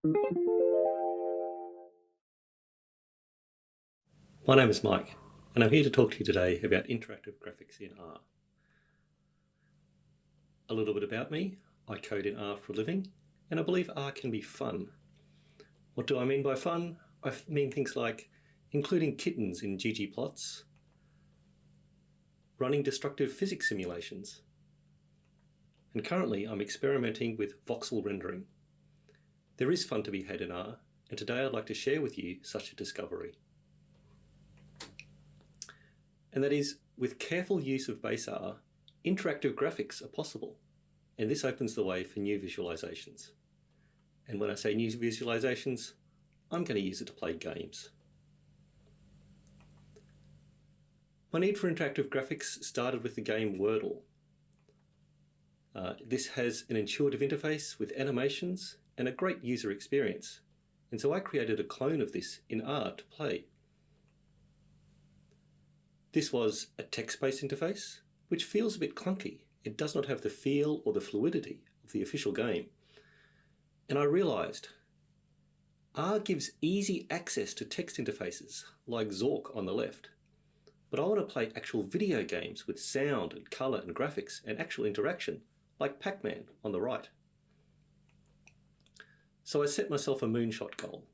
My name is Mike, and I'm here to talk to you today about interactive graphics in R. A little bit about me: I code in R for a living, and I believe R can be fun. What do I mean by fun? I mean things like including kittens in ggplots, running destructive physics simulations, and currently I'm experimenting with voxel rendering. There is fun to be had in R, and today I'd like to share with you such a discovery. And that is, with careful use of base R, interactive graphics are possible, and this opens the way for new visualizations. And when I say new visualizations, I'm going to use it to play games. My need for interactive graphics started with the game Wordle. This has an intuitive interface with animations and a great user experience, and so I created a clone of this in R to play. This was a text-based interface, which feels a bit clunky. It does not have the feel or the fluidity of the official game. And I realized R gives easy access to text interfaces like Zork on the left, but I want to play actual video games with sound and color and graphics and actual interaction like Pac-Man on the right. So I set myself a moonshot goal.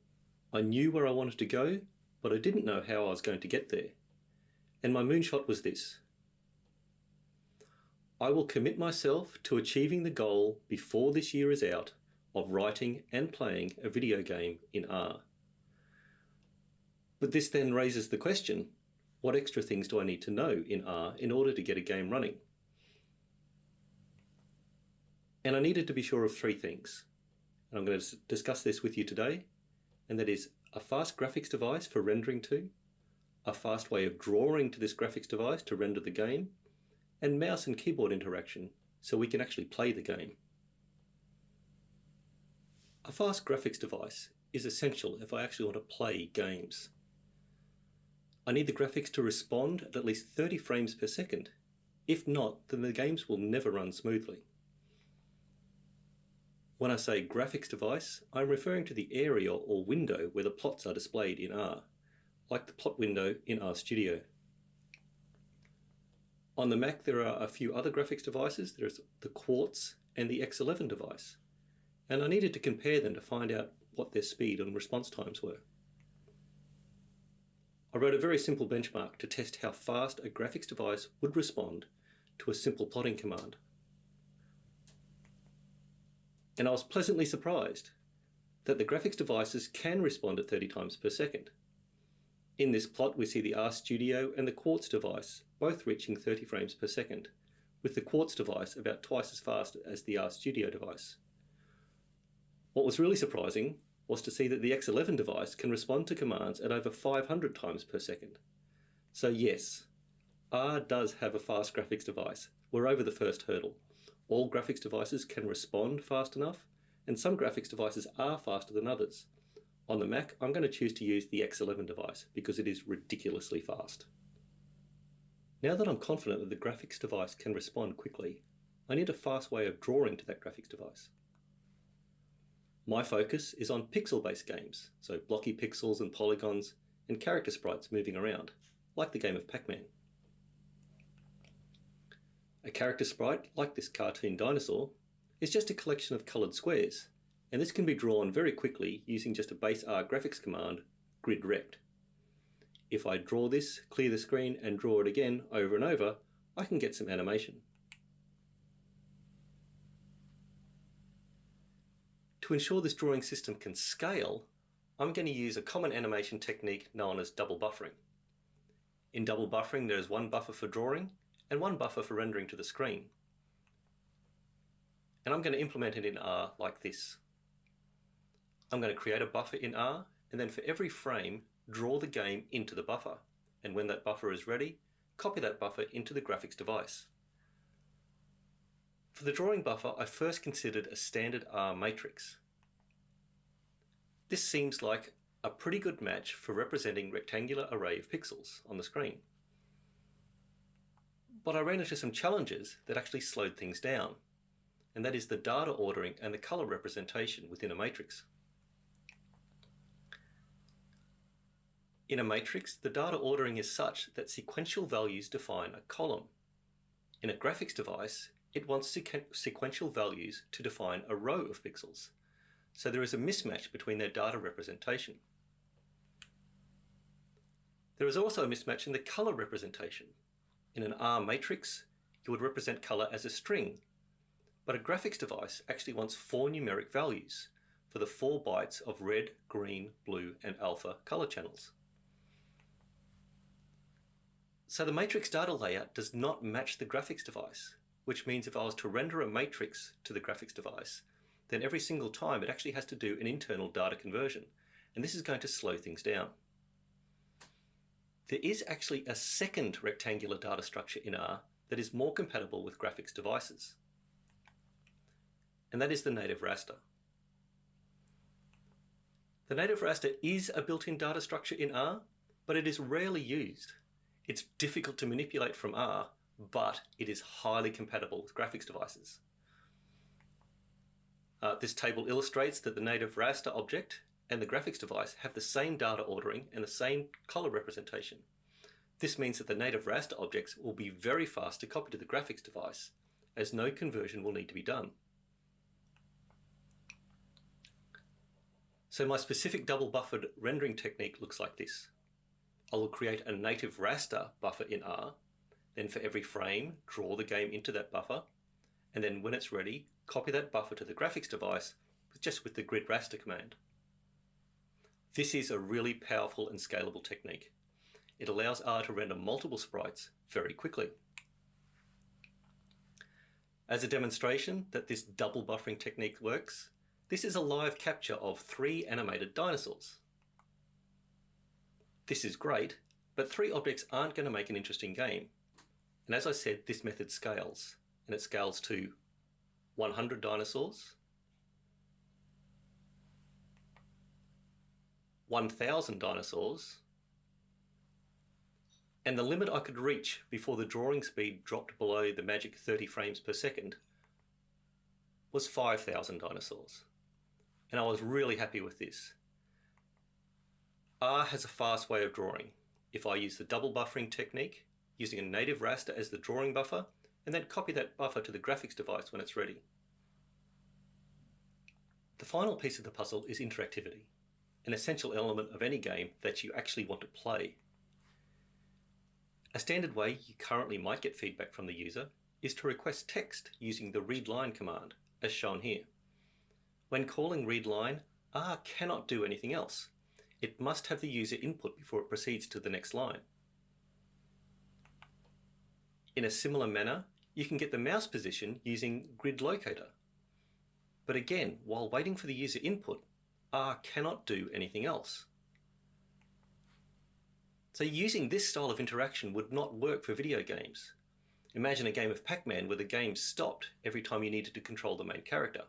I knew where I wanted to go, but I didn't know how I was going to get there. And my moonshot was this: I will commit myself to achieving the goal before this year is out of writing and playing a video game in R. But this then raises the question, what extra things do I need to know in R in order to get a game running? And I needed to be sure of three things. And I'm going to discuss this with you today, and that is a fast graphics device for rendering to, a fast way of drawing to this graphics device to render the game, and mouse and keyboard interaction so we can actually play the game. A fast graphics device is essential if I actually want to play games. I need the graphics to respond at least 30 frames per second. If not, then the games will never run smoothly. When I say graphics device, I'm referring to the area or window where the plots are displayed in R, like the plot window in RStudio. On the Mac, there are a few other graphics devices. There's the Quartz and the X11 device, and I needed to compare them to find out what their speed and response times were. I wrote a very simple benchmark to test how fast a graphics device would respond to a simple plotting command. And I was pleasantly surprised that the graphics devices can respond at 30 times per second. In this plot, we see the RStudio and the Quartz device both reaching 30 frames per second, with the Quartz device about twice as fast as the RStudio device. What was really surprising was to see that the X11 device can respond to commands at over 500 times per second. So yes, R does have a fast graphics device. We're over the first hurdle. All graphics devices can respond fast enough, and some graphics devices are faster than others. On the Mac, I'm going to choose to use the X11 device because it is ridiculously fast. Now that I'm confident that the graphics device can respond quickly, I need a fast way of drawing to that graphics device. My focus is on pixel-based games, so blocky pixels and polygons and character sprites moving around, like the game of Pac-Man. A character sprite, like this cartoon dinosaur, is just a collection of coloured squares, and this can be drawn very quickly using just a base R graphics command, grid rect. If I draw this, clear the screen, and draw it again over and over, I can get some animation. To ensure this drawing system can scale, I'm going to use a common animation technique known as double buffering. In double buffering, there is one buffer for drawing and one buffer for rendering to the screen. And I'm going to implement it in R like this. I'm going to create a buffer in R, and then for every frame, draw the game into the buffer. And when that buffer is ready, copy that buffer into the graphics device. For the drawing buffer, I first considered a standard R matrix. This seems like a pretty good match for representing rectangular array of pixels on the screen. But I ran into some challenges that actually slowed things down, and that is the data ordering and the color representation within a matrix. In a matrix, the data ordering is such that sequential values define a column. In a graphics device, it wants sequential values to define a row of pixels. So there is a mismatch between their data representation. There is also a mismatch in the color representation. In an R matrix, you would represent color as a string, but a graphics device actually wants 4 numeric values for the 4 bytes of red, green, blue, and alpha color channels. So the matrix data layout does not match the graphics device, which means if I was to render a matrix to the graphics device, then every single time it actually has to do an internal data conversion, and this is going to slow things down. There is actually a second rectangular data structure in R that is more compatible with graphics devices, and that is the native raster. The native raster is a built-in data structure in R, but it is rarely used. It's difficult to manipulate from R, but it is highly compatible with graphics devices. This table illustrates that the native raster object and the graphics device have the same data ordering and the same color representation. This means that the native raster objects will be very fast to copy to the graphics device, as no conversion will need to be done. So my specific double buffered rendering technique looks like this. I will create a native raster buffer in R, then for every frame, draw the game into that buffer, and then when it's ready, copy that buffer to the graphics device just with the grid raster command. This is a really powerful and scalable technique. It allows R to render multiple sprites very quickly. As a demonstration that this double buffering technique works, this is a live capture of 3 animated dinosaurs. This is great, but 3 objects aren't going to make an interesting game. And as I said, this method scales, and it scales to 100 dinosaurs, 1,000 dinosaurs, and the limit I could reach before the drawing speed dropped below the magic 30 frames per second was 5,000 dinosaurs. And I was really happy with this. R has a fast way of drawing. If I use the double buffering technique, using a native raster as the drawing buffer, and then copy that buffer to the graphics device when it's ready. The final piece of the puzzle is interactivity, an essential element of any game that you actually want to play. A standard way you currently might get feedback from the user is to request text using the readLine command, as shown here. When calling readLine, R cannot do anything else. It must have the user input before it proceeds to the next line. In a similar manner, you can get the mouse position using grid locator. But again, while waiting for the user input, R cannot do anything else. So using this style of interaction would not work for video games. Imagine a game of Pac-Man where the game stopped every time you needed to control the main character.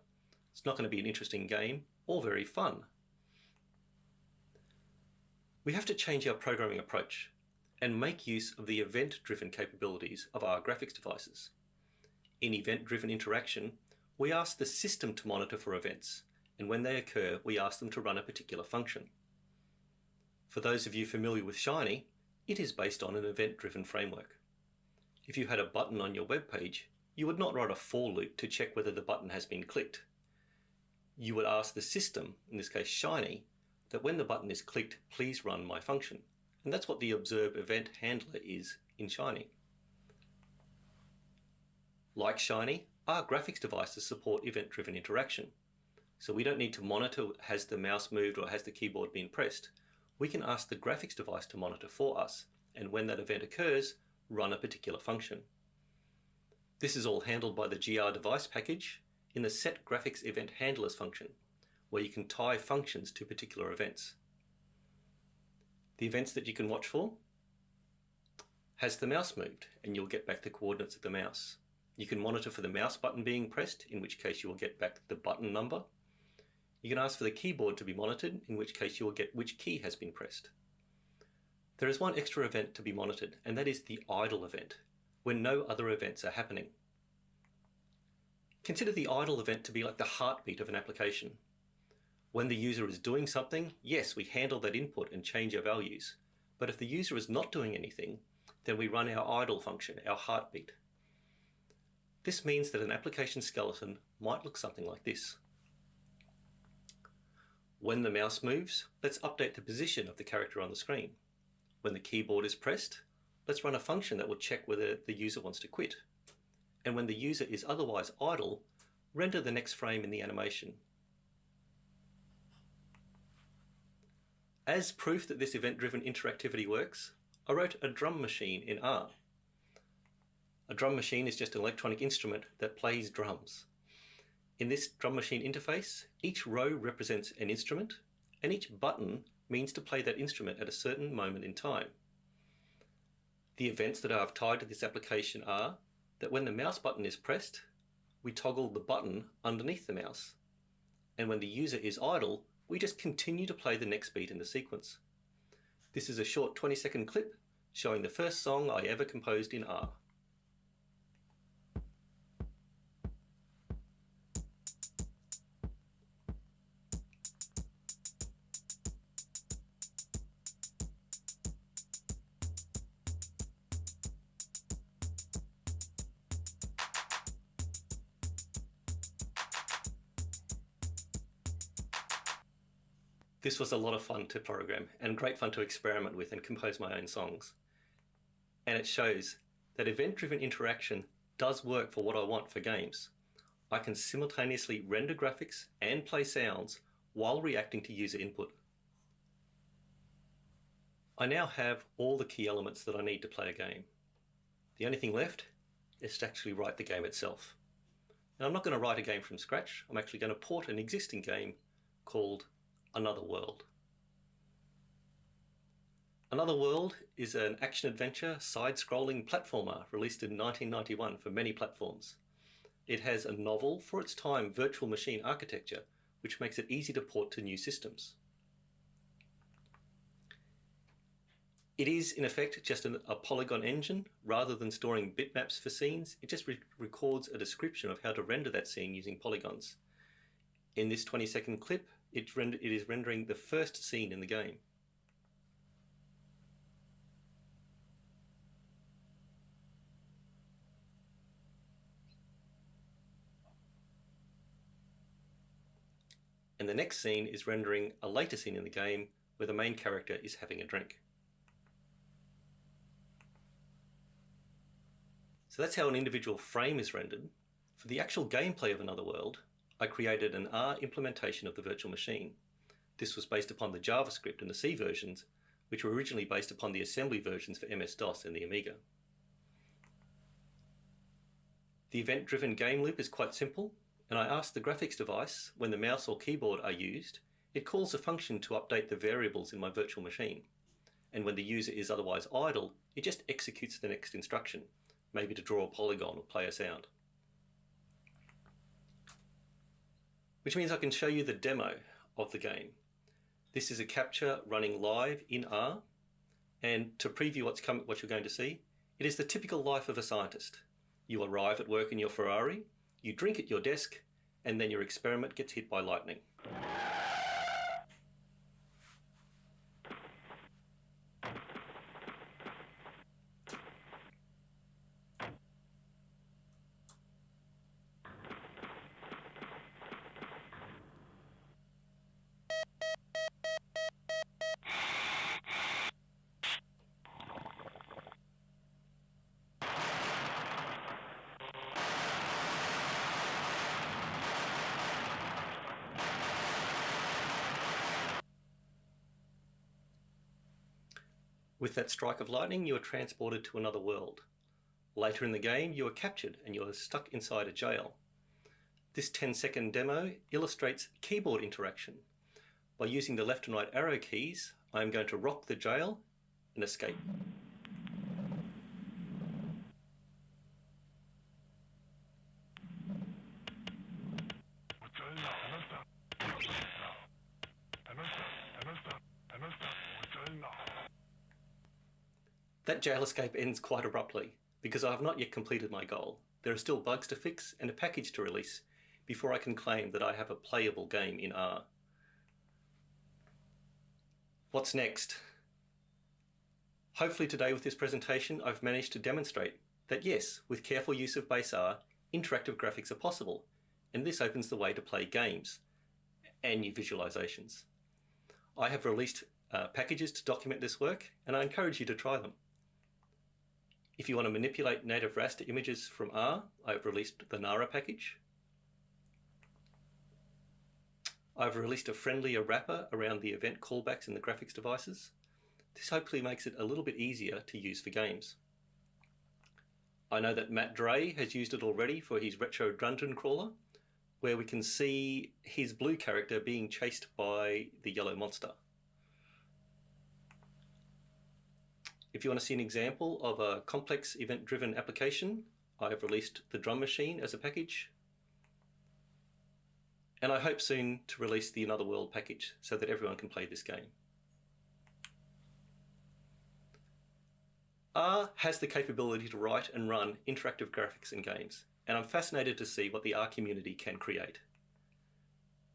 It's not going to be an interesting game or very fun. We have to change our programming approach and make use of the event-driven capabilities of our graphics devices. In event-driven interaction, we ask the system to monitor for events, and when they occur, we ask them to run a particular function. For those of you familiar with Shiny, it is based on an event-driven framework. If you had a button on your web page, you would not write a for loop to check whether the button has been clicked. You would ask the system, in this case Shiny, that when the button is clicked, please run my function. And that's what the observe event handler is in Shiny. Like Shiny, our graphics devices support event-driven interaction. So we don't need to monitor has the mouse moved or has the keyboard been pressed. We can ask the graphics device to monitor for us, and when that event occurs, run a particular function. This is all handled by the GR device package in the set graphics event handlers function, where you can tie functions to particular events. The events that you can watch for: has the mouse moved, and you'll get back the coordinates of the mouse. You can monitor for the mouse button being pressed, in which case you will get back the button number. You can ask for the keyboard to be monitored, in which case you will get which key has been pressed. There is one extra event to be monitored, and that is the idle event, when no other events are happening. Consider the idle event to be like the heartbeat of an application. When the user is doing something, yes, we handle that input and change our values, But if the user is not doing anything, then we run our idle function, our heartbeat. This means that an application skeleton might look something like this. When the mouse moves, let's update the position of the character on the screen. When the keyboard is pressed, let's run a function that will check whether the user wants to quit. And when the user is otherwise idle, render the next frame in the animation. As proof that this event-driven interactivity works, I wrote a drum machine in R. A drum machine is just an electronic instrument that plays drums. In this drum machine interface, each row represents an instrument, and each button means to play that instrument at a certain moment in time. The events that I've tied to this application are that when the mouse button is pressed, we toggle the button underneath the mouse. And when the user is idle, we just continue to play the next beat in the sequence. This is a short 20-second clip showing the first song I ever composed in R. This was a lot of fun to program and great fun to experiment with and compose my own songs. And it shows that event-driven interaction does work for what I want for games. I can simultaneously render graphics and play sounds while reacting to user input. I now have all the key elements that I need to play a game. The only thing left is to actually write the game itself. And I'm not going to write a game from scratch. I'm actually going to port an existing game called Another World. Another World is an action-adventure, side-scrolling platformer released in 1991 for many platforms. It has a novel, for its time, virtual machine architecture, which makes it easy to port to new systems. It is, in effect, just a polygon engine. Rather than storing bitmaps for scenes, it just records a description of how to render that scene using polygons. In this 20-second clip, it is rendering the first scene in the game. And the next scene is rendering a later scene in the game where the main character is having a drink. So that's how an individual frame is rendered. For the actual gameplay of Another World, I created an R implementation of the virtual machine. This was based upon the JavaScript and the C versions, which were originally based upon the assembly versions for MS-DOS and the Amiga. The event-driven game loop is quite simple, and I asked the graphics device, when the mouse or keyboard are used, it calls a function to update the variables in my virtual machine. And when the user is otherwise idle, it just executes the next instruction, maybe to draw a polygon or play a sound. Which means I can show you the demo of the game. This is a capture running live in R, and to preview what you're going to see, it is the typical life of a scientist. You arrive at work in your Ferrari, you drink at your desk, and then your experiment gets hit by lightning. With that strike of lightning, you are transported to another world. Later in the game, you are captured and you are stuck inside a jail. This 10-second demo illustrates keyboard interaction. By using the left and right arrow keys, I am going to rock the jail and escape. That jail escape ends quite abruptly, because I have not yet completed my goal. There are still bugs to fix and a package to release before I can claim that I have a playable game in R. What's next? Hopefully today with this presentation I've managed to demonstrate that yes, with careful use of base R, interactive graphics are possible, and this opens the way to play games and new visualizations. I have released packages to document this work, and I encourage you to try them. If you want to manipulate native raster images from R, I've released the nara package. I've released a friendlier wrapper around the event callbacks in the graphics devices. This hopefully makes it a little bit easier to use for games. I know that Matt Dre has used it already for his retro dungeon crawler, where we can see his blue character being chased by the yellow monster. If you want to see an example of a complex event-driven application, I have released the drum machine as a package. And I hope soon to release the Another World package so that everyone can play this game. R has the capability to write and run interactive graphics and games, and I'm fascinated to see what the R community can create.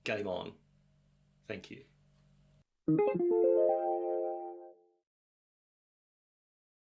Game on. Thank you.